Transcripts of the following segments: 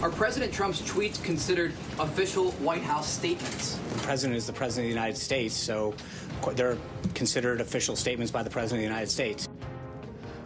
Are President Trump's tweets considered official White House statements? The president is the president of the United States, so they're considered official statements by the president of the United States.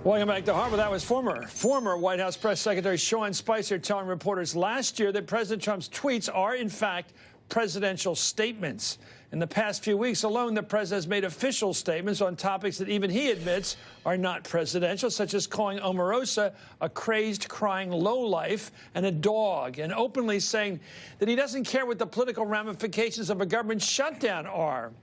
Welcome back to Harvard. That was former White House Press Secretary Sean Spicer telling reporters last year that President Trump's tweets are, in fact, presidential statements. In the past few weeks alone, the president has made official statements on topics that even he admits are not presidential, such as calling Omarosa a crazed, crying lowlife and a dog, and openly saying that he doesn't care what the political ramifications of a government shutdown are.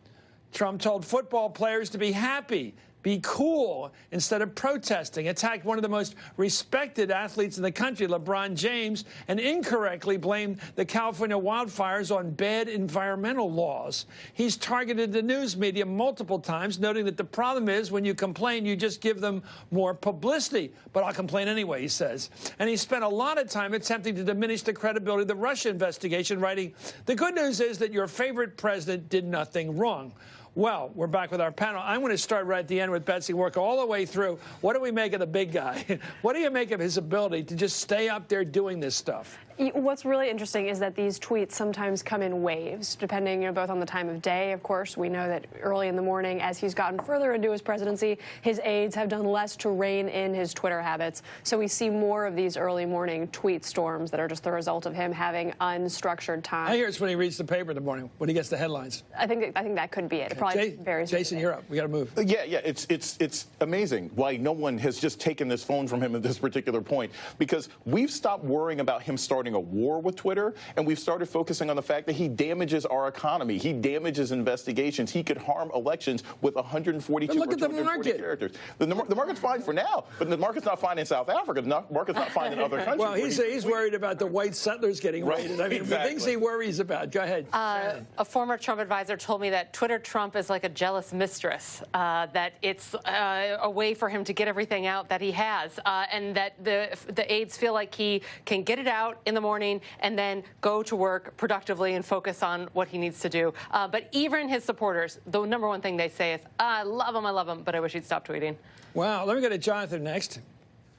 Trump told football players to be happy, be cool, instead of protesting, attacked one of the most respected athletes in the country, LeBron James, and incorrectly blamed the California wildfires on bad environmental laws. He's targeted the news media multiple times, noting that the problem is when you complain, you just give them more publicity. But I'll complain anyway, he says. And he spent a lot of time attempting to diminish the credibility of the Russia investigation, writing, "The good news is that your favorite president did nothing wrong." Well, we're back with our panel. I'm going to start right at the end with Betsy, work all the way through. What do we make of the big guy? What do you make of his ability to just stay up there doing this stuff? What's really interesting is that these tweets sometimes come in waves, depending, both on the time of day. Of course, we know that early in the morning, as he's gotten further into his presidency, his aides have done less to rein in his Twitter habits. So we see more of these early morning tweet storms that are just the result of him having unstructured time. I hear it's when he reads the paper in the morning, when he gets the headlines. I think that could be it. It probably varies. Jason, you're up. We got to move. Yeah, it's amazing why no one has just taken this phone from him at this particular point, because we've stopped worrying about him starting a war with Twitter, and we've started focusing on the fact that he damages our economy. He damages investigations. He could harm elections with 142 look or at the 240 market. characters. The market's fine for now, but the market's not fine in South Africa. The market's not fine in other countries. Well, he's worried about the white settlers getting raided. I mean, exactly. The things he worries about. Go ahead. A former Trump advisor told me that Twitter Trump is like a jealous mistress, that it's a way for him to get everything out that he has, and that the aides feel like he can get it out in the morning and then go to work productively and focus on what he needs to do. But even his supporters, the number one thing they say is, I love him, but I wish he'd stop tweeting. Wow. Let me go to Jonathan next.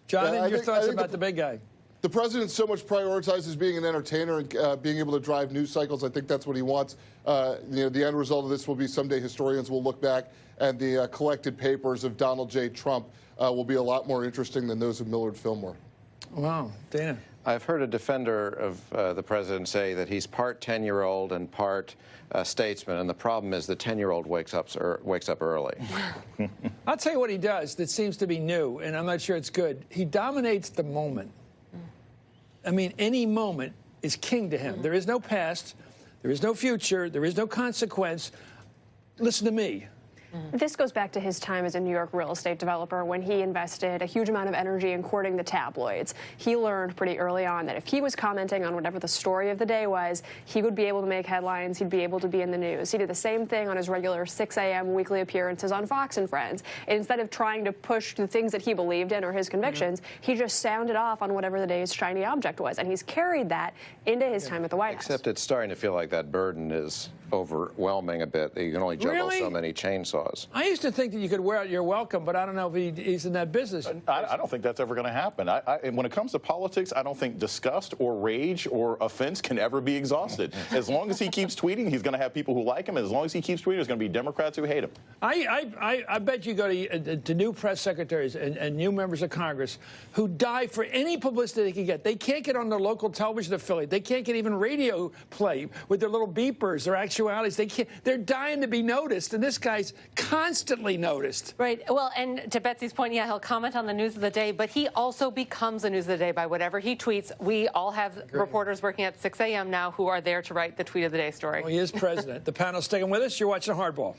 Jonathan, your thoughts about the big guy? The president so much prioritizes being an entertainer and being able to drive news cycles. I think that's what he wants. The end result of this will be someday historians will look back and the collected papers of Donald J. Trump will be a lot more interesting than those of Millard Fillmore. Wow. Dana? I've heard a defender of the president say that he's part 10-year-old and part statesman, and the problem is the 10-year-old wakes up early. I'll tell you what he does that seems to be new, and I'm not sure it's good. He dominates the moment. I mean, any moment is king to him. There is no past. There is no future. There is no consequence. Listen to me. This goes back to his time as a New York real estate developer when he invested a huge amount of energy in courting the tabloids. He learned pretty early on that if he was commenting on whatever the story of the day was, he would be able to make headlines, he'd be able to be in the news. He did the same thing on his regular 6 a.m. weekly appearances on Fox and Friends. Instead of trying to push the things that he believed in or his convictions, he just sounded off on whatever the day's shiny object was. And he's carried that into his time at the White House. Except it's starting to feel like that burden is overwhelming a bit. You can only juggle so many chainsaws. I used to think that you could wear out your welcome, but I don't know if he's in that business. I don't think that's ever going to happen. When it comes to politics, I don't think disgust or rage or offense can ever be exhausted. As long as he keeps tweeting, he's going to have people who like him. As long as he keeps tweeting, there's going to be Democrats who hate him. I bet you go to new press secretaries and new members of Congress who die for any publicity they can get. They can't get on their local television affiliate. They can't get even radio play with their little beepers, their actualities. They can't. They're dying to be noticed, and this guy's constantly noticed. Right. Well, and to Betsy's point, yeah, he'll comment on the news of the day, but he also becomes the news of the day by whatever he tweets. We all have reporters working at 6 a.m. now who are there to write the tweet of the day story. Well, he is president. The panel's sticking with us. You're watching Hardball.